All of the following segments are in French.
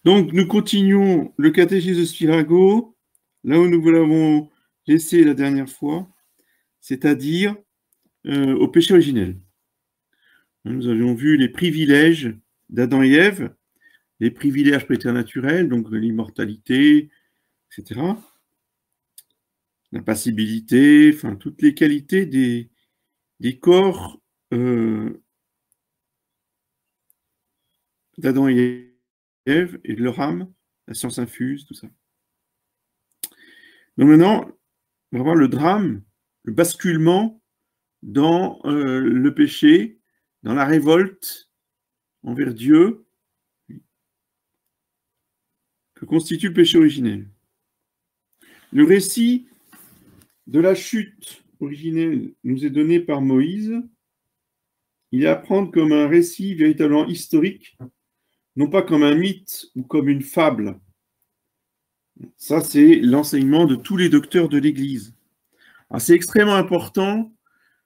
Donc, nous continuons le catéchisme de Spirago, là où nous vous l'avons laissé la dernière fois, c'est-à-dire au péché originel. Nous avions vu les privilèges d'Adam et Ève, les privilèges préternaturels, donc l'immortalité, etc., la passibilité, enfin, toutes les qualités des corps d'Adam et Ève et de leur âme, la science infuse, tout ça. Donc maintenant, on va voir le drame, le basculement dans le péché, dans la révolte envers Dieu que constitue le péché originel. Le récit de la chute originelle nous est donné par Moïse. Il est à prendre comme un récit véritablement historique, non pas comme un mythe ou comme une fable. Ça, c'est l'enseignement de tous les docteurs de l'Église. C'est extrêmement important.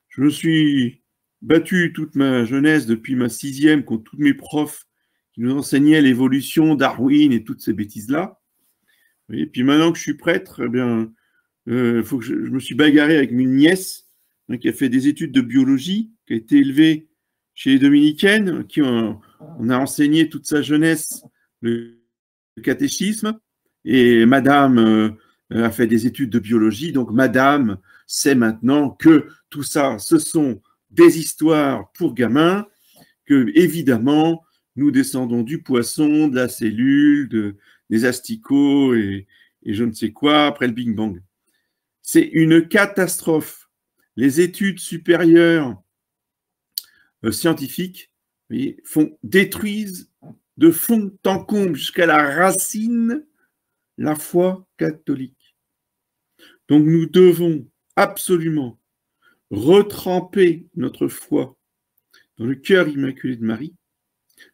Je me suis battu toute ma jeunesse, depuis ma 6e, contre tous mes profs qui nous enseignaient l'évolution, Darwin et toutes ces bêtises-là. Et puis maintenant que je suis prêtre, eh bien, faut que je me suis bagarré avec une nièce qui a fait des études de biologie, qui a été élevée chez les dominicaines, qui on a enseigné toute sa jeunesse le catéchisme, et madame a fait des études de biologie, donc madame sait maintenant que tout ça, ce sont des histoires pour gamins, que évidemment, nous descendons du poisson, de la cellule, des asticots et je ne sais quoi après le Big Bang. C'est une catastrophe. Les études supérieures scientifiques détruisent de fond en comble jusqu'à la racine la foi catholique. Donc nous devons absolument retremper notre foi dans le cœur immaculé de Marie,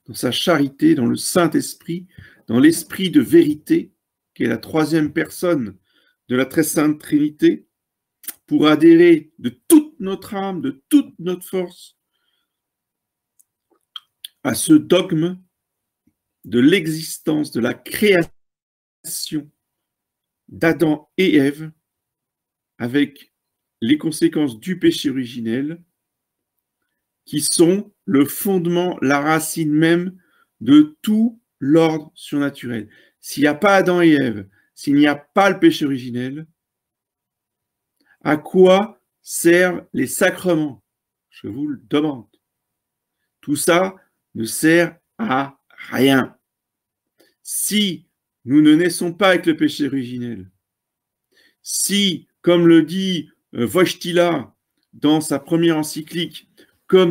dans sa charité, dans le Saint-Esprit, dans l'Esprit de vérité, qui est la troisième personne de la très sainte Trinité, pour adhérer de toute notre âme, de toute notre force à ce dogme de l'existence, de la création d'Adam et Ève, avec les conséquences du péché originel, qui sont le fondement, la racine même de tout l'ordre surnaturel. S'il n'y a pas Adam et Ève, s'il n'y a pas le péché originel, à quoi servent les sacrements? Je vous le demande. Tout ça ne sert à rien. Si nous ne naissons pas avec le péché originel, si, comme le dit Wojtyla dans sa première encyclique, comme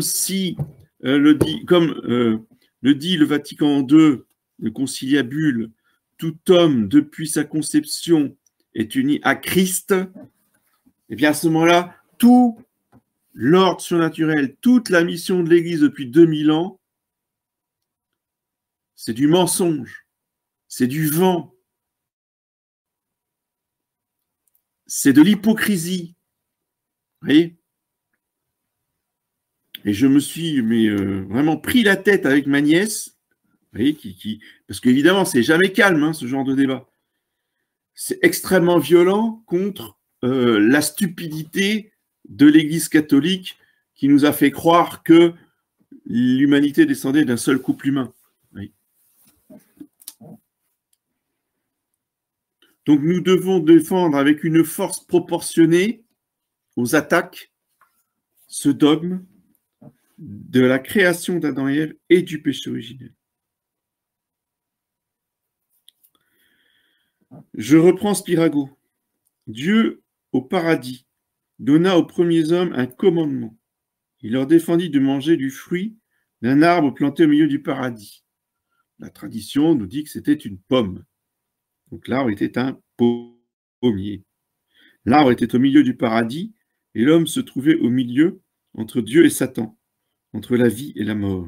le dit le Vatican II, le conciliabule, tout homme depuis sa conception est uni à Christ, et bien à ce moment-là, tout l'ordre surnaturel, toute la mission de l'Église depuis 2000 ans, c'est du mensonge, c'est du vent, c'est de l'hypocrisie. Vous voyez? Et je me suis vraiment pris la tête avec ma nièce, vous voyez, parce qu'évidemment, c'est jamais calme, ce genre de débat. C'est extrêmement violent contre la stupidité de l'Église catholique qui nous a fait croire que l'humanité descendait d'un seul couple humain. Oui. Donc nous devons défendre avec une force proportionnée aux attaques ce dogme de la création d'Adam et Ève et du péché originel. Je reprends Spirago. Dieu, au paradis, donna aux premiers hommes un commandement. Il leur défendit de manger du fruit d'un arbre planté au milieu du paradis. La tradition nous dit que c'était une pomme. Donc l'arbre était un pommier. L'arbre était au milieu du paradis et l'homme se trouvait au milieu entre Dieu et Satan, entre la vie et la mort.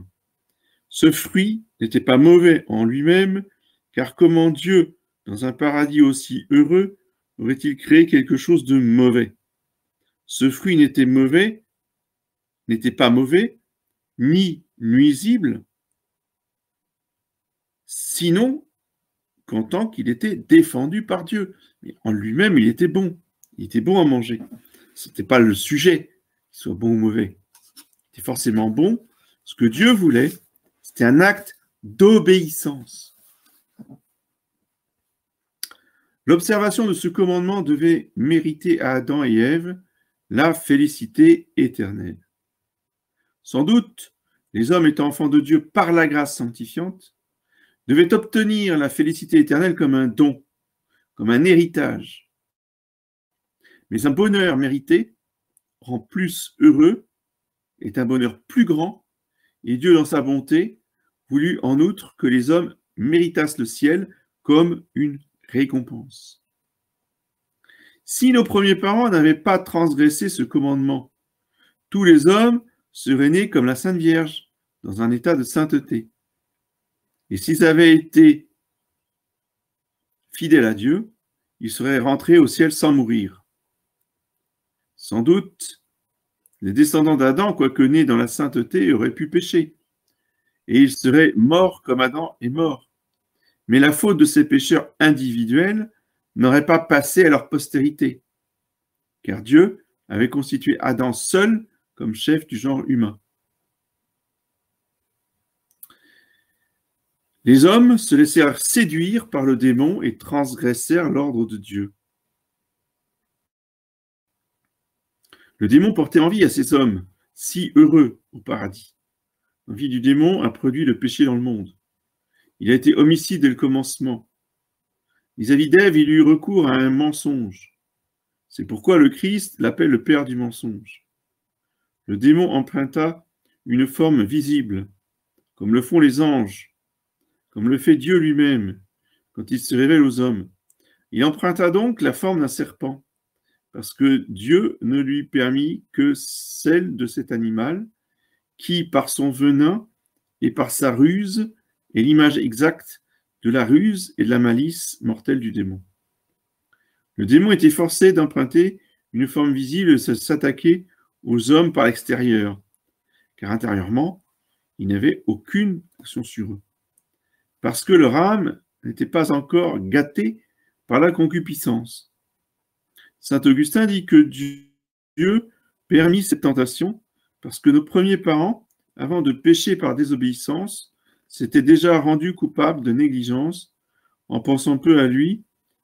Ce fruit n'était pas mauvais en lui-même, car comment Dieu, dans un paradis aussi heureux, aurait-il créé quelque chose de mauvais? Ce fruit n'était pas mauvais, ni nuisible, sinon content qu'il était défendu par Dieu. Mais en lui-même, il était bon. Il était bon à manger. Ce n'était pas le sujet qu'il soit bon ou mauvais. Il était forcément bon. Ce que Dieu voulait, c'était un acte d'obéissance. L'observation de ce commandement devait mériter à Adam et Ève la félicité éternelle. Sans doute, les hommes étant enfants de Dieu par la grâce sanctifiante, devaient obtenir la félicité éternelle comme un don, comme un héritage. Mais un bonheur mérité rend plus heureux, est un bonheur plus grand, et Dieu, dans sa bonté, voulut en outre que les hommes méritassent le ciel comme une récompense. Si nos premiers parents n'avaient pas transgressé ce commandement, tous les hommes seraient nés comme la Sainte Vierge, dans un état de sainteté. Et s'ils avaient été fidèles à Dieu, ils seraient rentrés au ciel sans mourir. Sans doute, les descendants d'Adam, quoique nés dans la sainteté, auraient pu pécher, et ils seraient morts comme Adam est mort. Mais la faute de ces pécheurs individuels n'aurait pas passé à leur postérité, car Dieu avait constitué Adam seul comme chef du genre humain. Les hommes se laissèrent séduire par le démon et transgressèrent l'ordre de Dieu. Le démon portait envie à ces hommes, si heureux au paradis. L'envie du démon a produit le péché dans le monde. Il a été homicide dès le commencement. Vis-à-vis d'Ève, il eut recours à un mensonge. C'est pourquoi le Christ l'appelle le père du mensonge. Le démon emprunta une forme visible, comme le font les anges, comme le fait Dieu lui-même, quand il se révèle aux hommes. Il emprunta donc la forme d'un serpent, parce que Dieu ne lui permit que celle de cet animal, qui, par son venin et par sa ruse, est l'image exacte de la ruse et de la malice mortelle du démon. Le démon était forcé d'emprunter une forme visible et de s'attaquer aux hommes par l'extérieur, car intérieurement, il n'avait aucune action sur eux, parce que leur âme n'était pas encore gâtée par la concupiscence. Saint Augustin dit que Dieu permit cette tentation parce que nos premiers parents, avant de pécher par désobéissance, s'étaient déjà rendus coupables de négligence en pensant peu à lui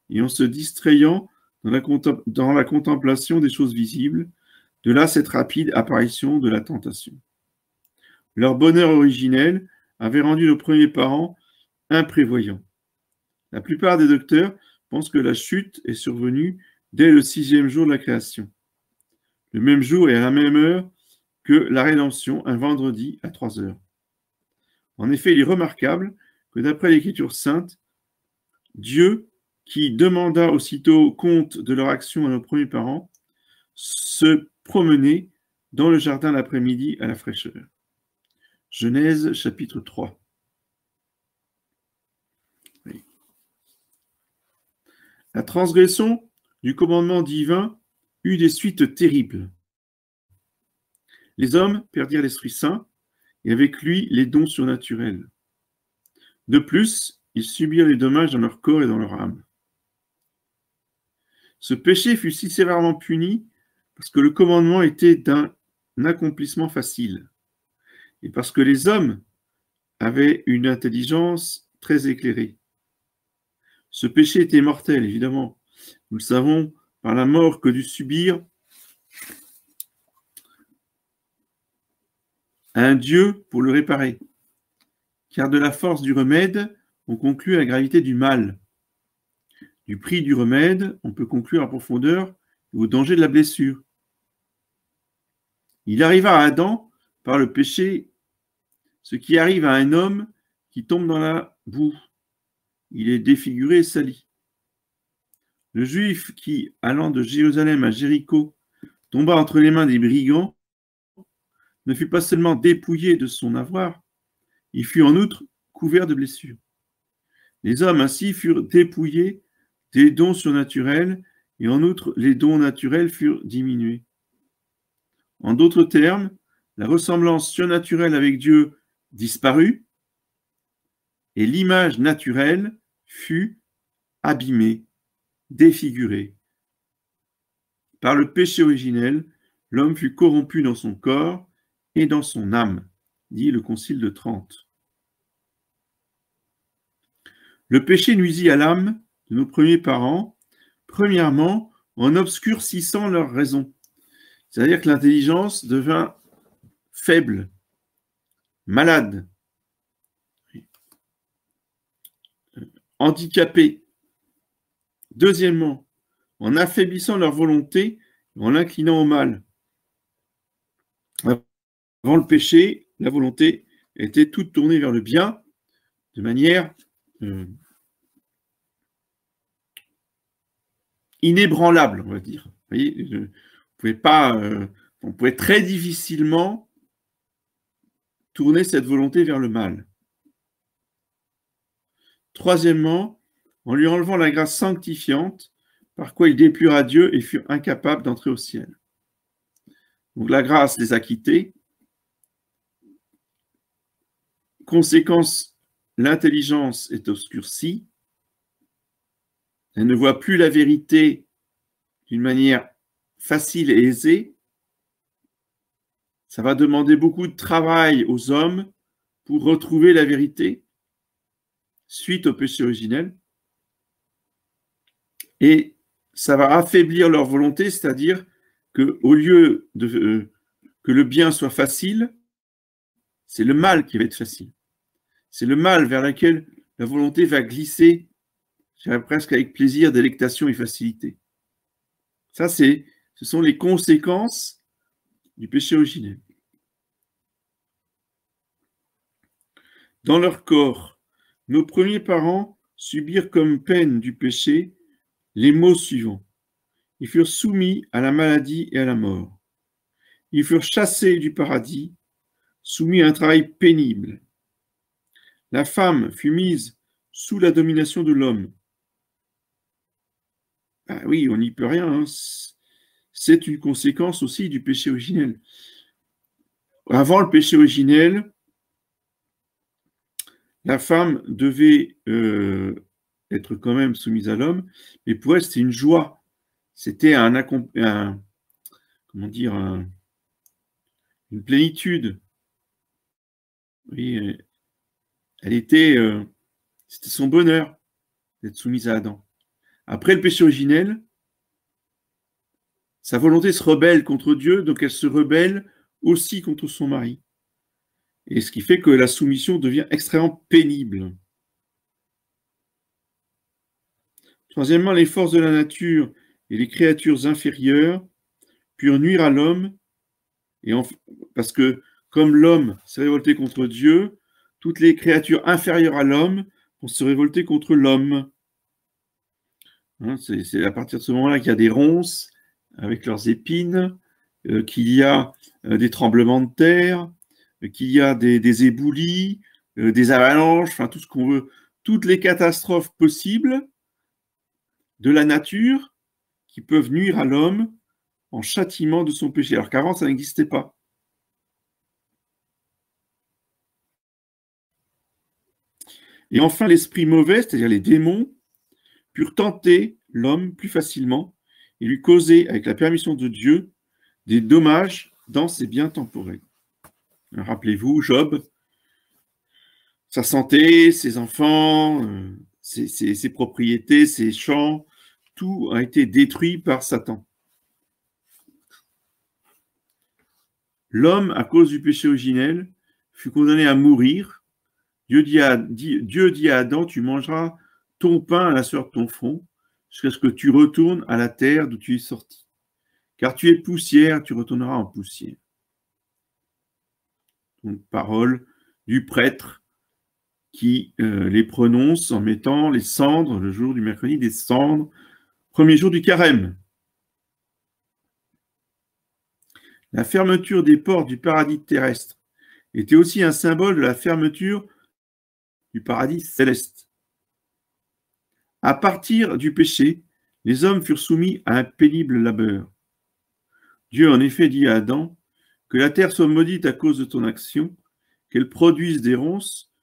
et en se distrayant dans la contemplation des choses visibles, de là cette rapide apparition de la tentation. Leur bonheur originel avait rendu nos premiers parents imprévoyants. La plupart des docteurs pensent que la chute est survenue dès le 6e jour de la création, le même jour et à la même heure que la rédemption, un vendredi à 3 heures. En effet, il est remarquable que d'après l'Écriture sainte, Dieu, qui demanda aussitôt compte de leur action à nos premiers parents, se promenait dans le jardin l'après-midi à la fraîcheur. Genèse chapitre 3. Oui. La transgression du commandement divin eut des suites terribles. Les hommes perdirent l'Esprit Saint et avec lui les dons surnaturels. De plus, ils subirent les dommages dans leur corps et dans leur âme. Ce péché fut si sévèrement puni parce que le commandement était d'un accomplissement facile et parce que les hommes avaient une intelligence très éclairée. Ce péché était mortel, évidemment. Nous le savons par la mort que dut subir un Dieu pour le réparer. Car de la force du remède, on conclut à la gravité du mal. Du prix du remède, on peut conclure à profondeur et au danger de la blessure. Il arriva à Adam, par le péché, ce qui arrive à un homme qui tombe dans la boue. Il est défiguré et sali. Le Juif qui, allant de Jérusalem à Jéricho, tomba entre les mains des brigands, ne fut pas seulement dépouillé de son avoir, il fut en outre couvert de blessures. Les hommes ainsi furent dépouillés des dons surnaturels, et en outre les dons naturels furent diminués. En d'autres termes, la ressemblance surnaturelle avec Dieu disparut, et l'image naturelle fut abîmé, défiguré. Par le péché originel, l'homme fut corrompu dans son corps et dans son âme, dit le Concile de Trente. Le péché nuisit à l'âme de nos premiers parents, premièrement en obscurcissant leur raison. C'est-à-dire que l'intelligence devint faible, malade, handicapée. Deuxièmement, en affaiblissant leur volonté, en l'inclinant au mal. Avant le péché, la volonté était toute tournée vers le bien, de manière inébranlable, on va dire. Vous voyez, on pouvait très difficilement tourner cette volonté vers le mal. Troisièmement, en lui enlevant la grâce sanctifiante, par quoi ils déplurent à Dieu et furent incapables d'entrer au ciel. Donc la grâce les a quittés. Conséquence, l'intelligence est obscurcie. Elle ne voit plus la vérité d'une manière facile et aisée. Ça va demander beaucoup de travail aux hommes pour retrouver la vérité suite au péché originel. Et ça va affaiblir leur volonté, c'est-à-dire qu'au lieu que le bien soit facile, c'est le mal qui va être facile. C'est le mal vers lequel la volonté va glisser, je dirais presque avec plaisir, délectation et facilité. Ça, ce sont les conséquences du péché originel. Dans leur corps, nos premiers parents subirent comme peine du péché les maux suivants. Ils furent soumis à la maladie et à la mort. Ils furent chassés du paradis, soumis à un travail pénible. La femme fut mise sous la domination de l'homme. Ah oui, on n'y peut rien. Hein. C'est une conséquence aussi du péché originel. Avant le péché originel, la femme devait être quand même soumise à l'homme, mais pour elle, c'était une joie. C'était une plénitude. Oui, c'était son bonheur d'être soumise à Adam. Après le péché originel, sa volonté se rebelle contre Dieu, donc elle se rebelle aussi contre son mari. Et ce qui fait que la soumission devient extrêmement pénible. Troisièmement, les forces de la nature et les créatures inférieures purent nuire à l'homme, parce que comme l'homme s'est révolté contre Dieu, toutes les créatures inférieures à l'homme vont se révolter contre l'homme. Hein, c'est à partir de ce moment-là qu'il y a des ronces avec leurs épines, qu'il y a des tremblements de terre, qu'il y a des éboulis, des avalanches, enfin tout ce qu'on veut, toutes les catastrophes possibles de la nature qui peuvent nuire à l'homme en châtiment de son péché, alors qu'avant ça n'existait pas. Et enfin, l'esprit mauvais, c'est-à-dire les démons, purent tenter l'homme plus facilement et lui causer, avec la permission de Dieu, des dommages dans ses biens temporels. Rappelez-vous, Job, sa santé, ses enfants, ses propriétés, ses champs, tout a été détruit par Satan. L'homme, à cause du péché originel, fut condamné à mourir. Dieu dit à Adam, tu mangeras ton pain à la sueur de ton front, jusqu'à ce que tu retournes à la terre d'où tu es sorti. Car tu es poussière, tu retourneras en poussière. Donc, parole du prêtre qui les prononce en mettant les cendres, le jour du mercredi, des cendres, premier jour du carême. La fermeture des portes du paradis terrestre était aussi un symbole de la fermeture du paradis céleste. À partir du péché, les hommes furent soumis à un pénible labeur. Dieu en effet dit à Adam que la terre soit maudite à cause de ton action, qu'elle produise des ronces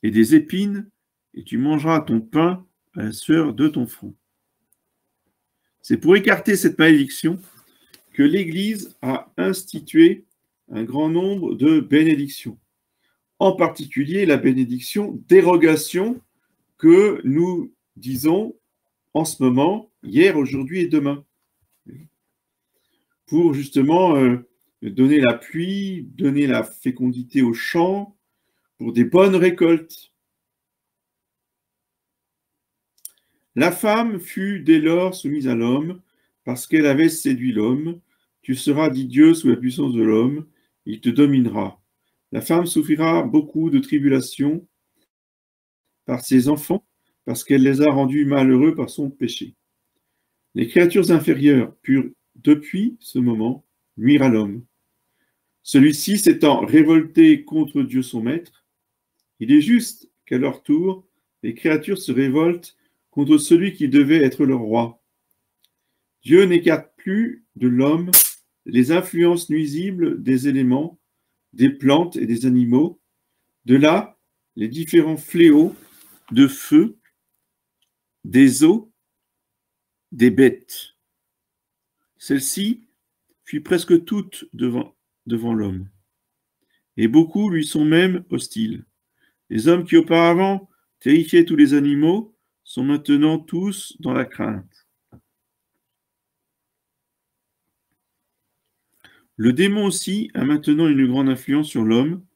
et des épines et tu mangeras ton pain à la sueur de ton front. C'est pour écarter cette malédiction que l'Église a institué un grand nombre de bénédictions, en particulier la bénédiction dérogation que nous disons en ce moment, hier, aujourd'hui et demain, pour justement donner la pluie, donner la fécondité aux champs, pour des bonnes récoltes. La femme fut dès lors soumise à l'homme, parce qu'elle avait séduit l'homme. Tu seras, dit Dieu, sous la puissance de l'homme, il te dominera. La femme souffrira beaucoup de tribulations par ses enfants, parce qu'elle les a rendus malheureux par son péché. Les créatures inférieures purent, depuis ce moment, nuire à l'homme. Celui-ci s'étant révolté contre Dieu son maître, il est juste qu'à leur tour, les créatures se révoltent contre celui qui devait être leur roi. Dieu n'écarte plus de l'homme les influences nuisibles des éléments, des plantes et des animaux, de là les différents fléaux de feu, des eaux, des bêtes. Celles-ci fuient presque toutes devant l'homme, et beaucoup lui sont même hostiles. Les hommes qui auparavant terrifiaient tous les animaux sont maintenant tous dans la crainte. Le démon aussi a maintenant une grande influence sur l'homme,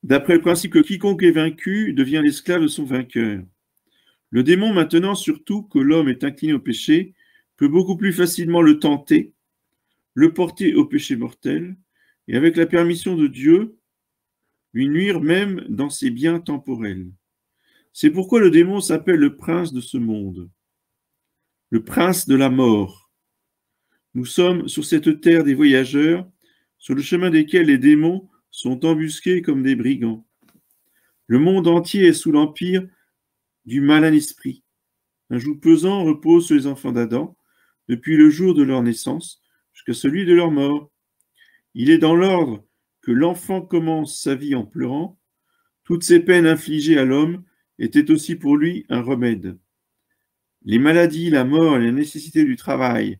d'après le principe que quiconque est vaincu devient l'esclave de son vainqueur. Le démon, maintenant, surtout que l'homme est incliné au péché, peut beaucoup plus facilement le tenter, le porter au péché mortel, et avec la permission de Dieu, lui nuire même dans ses biens temporels. C'est pourquoi le démon s'appelle le prince de ce monde, le prince de la mort. Nous sommes sur cette terre des voyageurs, sur le chemin desquels les démons sont embusqués comme des brigands. Le monde entier est sous l'empire du malin esprit. Un joug pesant repose sur les enfants d'Adam, depuis le jour de leur naissance jusqu'à celui de leur mort. Il est dans l'ordre que l'enfant commence sa vie en pleurant. Toutes ces peines infligées à l'homme étaient aussi pour lui un remède. Les maladies, la mort et la nécessité du travail,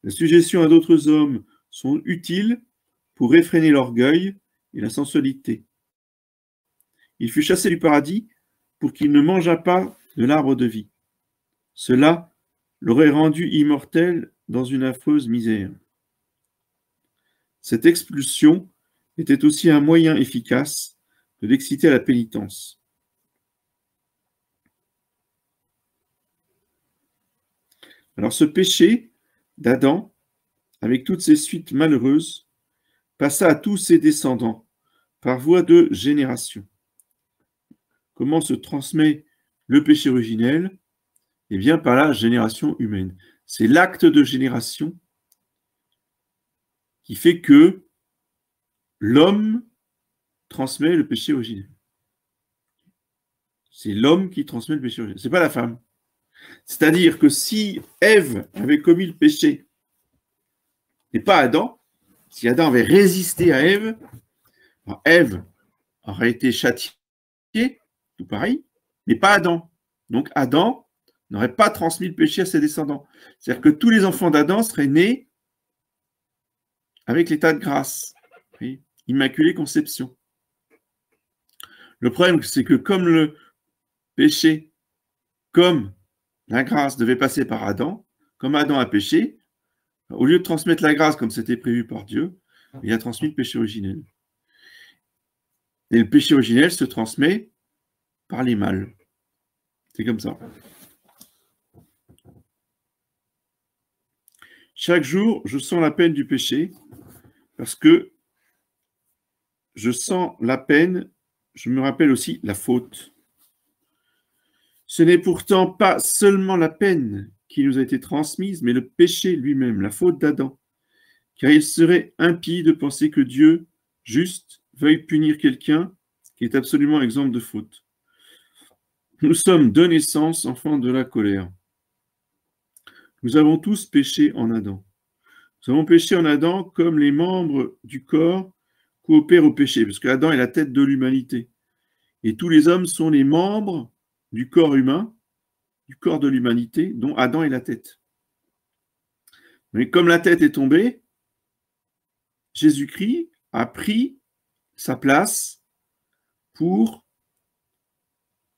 la sujétion à d'autres hommes sont utiles pour réfréner l'orgueil et la sensualité. Il fut chassé du paradis pour qu'il ne mangeât pas de l'arbre de vie. Cela l'aurait rendu immortel dans une affreuse misère. Cette expulsion était aussi un moyen efficace de l'exciter à la pénitence. Alors ce péché d'Adam, avec toutes ses suites malheureuses, passa à tous ses descendants par voie de génération. Comment se transmet le péché originel? Eh bien, par la génération humaine. C'est l'acte de génération qui fait que l'homme transmet le péché originel. C'est l'homme qui transmet le péché originel, ce n'est pas la femme. C'est-à-dire que si Ève avait commis le péché, et pas Adam, si Adam avait résisté à Ève, Ève aurait été châtiée, tout pareil, mais pas Adam. Donc Adam n'aurait pas transmis le péché à ses descendants. C'est-à-dire que tous les enfants d'Adam seraient nés avec l'état de grâce, oui, immaculée conception. Le problème, c'est que comme le péché, comme la grâce devait passer par Adam, comme Adam a péché, au lieu de transmettre la grâce comme c'était prévu par Dieu, il a transmis le péché originel. Et le péché originel se transmet par les mâles. C'est comme ça. Chaque jour, je sens la peine du péché, parce que je sens la peine, je me rappelle aussi la faute. Ce n'est pourtant pas seulement la peine qui nous a été transmise, mais le péché lui-même, la faute d'Adam. Car il serait impie de penser que Dieu, juste, veuille punir quelqu'un qui est absolument exempt de faute. Nous sommes de naissance enfants de la colère. Nous avons tous péché en Adam. Nous avons péché en Adam comme les membres du corps coopèrent au péché, parce qu'Adam est la tête de l'humanité. et tous les hommes sont les membres du corps humain, du corps de l'humanité, dont Adam est la tête. Mais comme la tête est tombée, Jésus-Christ a pris sa place pour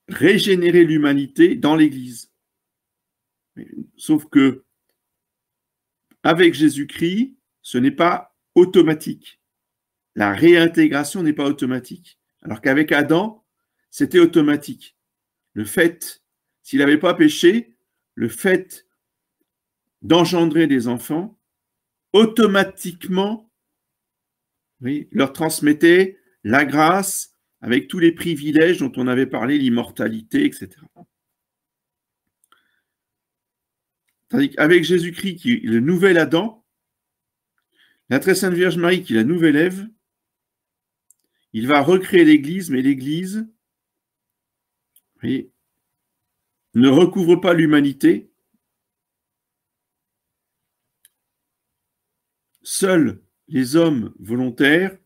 régénérer l'humanité dans l'Église. Sauf que avec Jésus-Christ, ce n'est pas automatique. La réintégration n'est pas automatique. Alors qu'avec Adam, c'était automatique. Le fait, s'il n'avait pas péché, le fait d'engendrer des enfants, automatiquement, oui, leur transmettait la grâce avec tous les privilèges dont on avait parlé, l'immortalité, etc. Tandis qu'avec Jésus-Christ, qui est le nouvel Adam, la très sainte Vierge Marie, qui est la nouvelle Ève, il va recréer l'Église, mais l'Église, oui, ne recouvre pas l'humanité. Seuls les hommes volontaires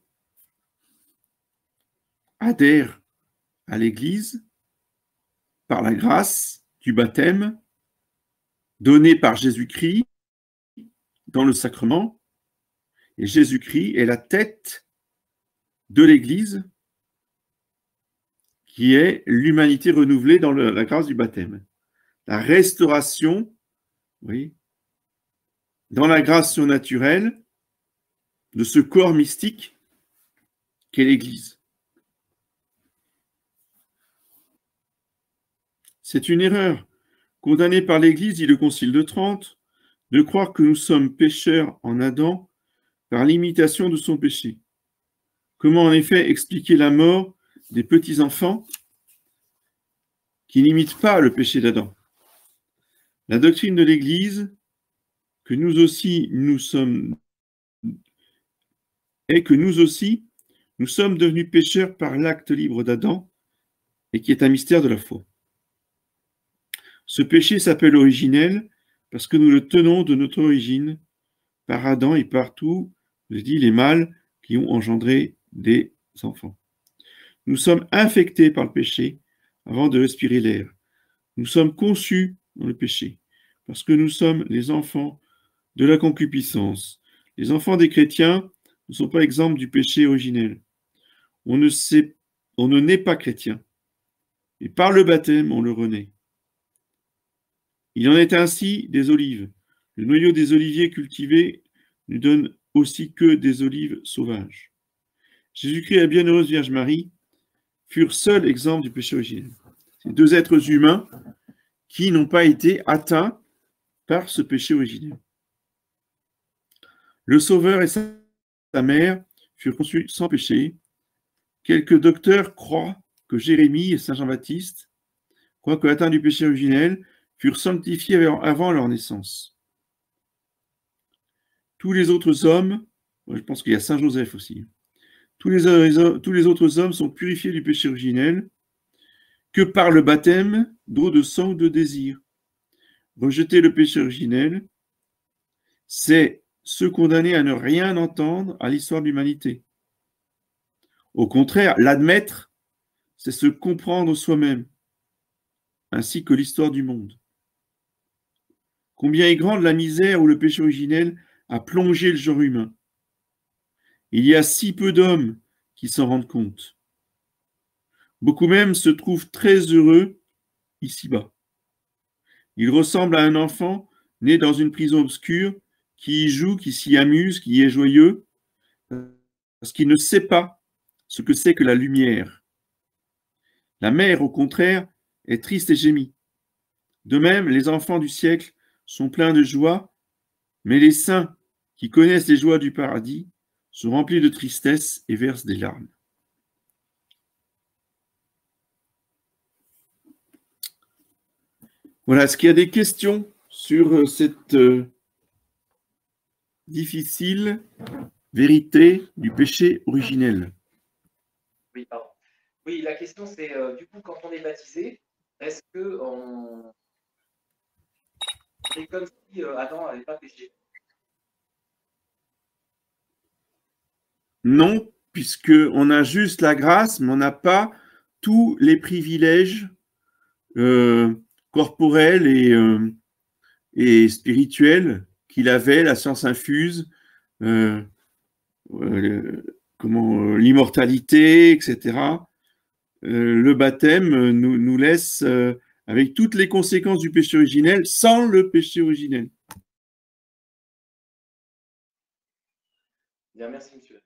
adhèrent à l'Église par la grâce du baptême donné par Jésus-Christ dans le sacrement. Et Jésus-Christ est la tête de l'Église qui est l'humanité renouvelée dans la grâce du baptême. La restauration, oui, dans la grâce surnaturelle de ce corps mystique qu'est l'Église. C'est une erreur condamnée par l'Église, dit le Concile de Trente, de croire que nous sommes pécheurs en Adam par l'imitation de son péché. Comment en effet expliquer la mort des petits-enfants qui n'imitent pas le péché d'Adam? La doctrine de l'Église, que nous aussi nous sommes, est que nous aussi, nous sommes devenus pécheurs par l'acte libre d'Adam et qui est un mystère de la foi. Ce péché s'appelle originel parce que nous le tenons de notre origine par Adam et par tous, je dis, les mâles qui ont engendré des enfants. Nous sommes infectés par le péché avant de respirer l'air. Nous sommes conçus dans le péché parce que nous sommes les enfants de la concupiscence. Les enfants des chrétiens ne sont pas exempts du péché originel. On ne naît pas chrétien. Et par le baptême, on le renaît. Il en est ainsi des olives. Le noyau des oliviers cultivés ne donne aussi que des olives sauvages. Jésus-Christ et la bienheureuse Vierge Marie furent seuls exemples du péché originel. Ces deux êtres humains qui n'ont pas été atteints par ce péché originel. Le Sauveur et sa mère furent conçus sans péché. Quelques docteurs croient que Jérémie et Saint Jean-Baptiste, quoique atteints du péché originel, furent sanctifiés avant leur naissance. Tous les autres hommes, je pense qu'il y a Saint Joseph aussi, tous les autres hommes sont purifiés du péché originel que par le baptême d'eau, de sang ou de désir. Rejeter le péché originel, c'est se condamner à ne rien entendre à l'histoire de l'humanité. Au contraire, l'admettre, c'est se comprendre soi-même, ainsi que l'histoire du monde. Combien est grande la misère où le péché originel a plongé le genre humain. Il y a si peu d'hommes qui s'en rendent compte. Beaucoup même se trouvent très heureux ici-bas. Ils ressemblent à un enfant né dans une prison obscure qui y joue, qui s'y amuse, qui y est joyeux, parce qu'il ne sait pas ce que c'est que la lumière. La mère, au contraire, est triste et gémit. De même, les enfants du siècle sont pleins de joie, mais les saints qui connaissent les joies du paradis sont remplis de tristesse et versent des larmes. Voilà, est-ce qu'il y a des questions sur cette difficile vérité du péché originel? Oui, pardon. Oui, la question c'est, du coup, quand on est baptisé, est-ce qu'on est comme si Adam n'avait pas péché? Non, puisqu'on a juste la grâce, mais on n'a pas tous les privilèges corporels et spirituels qu'il avait, la science infuse, l'immortalité, etc. Le baptême nous laisse avec toutes les conséquences du péché originel, sans le péché originel. Bien, merci, monsieur.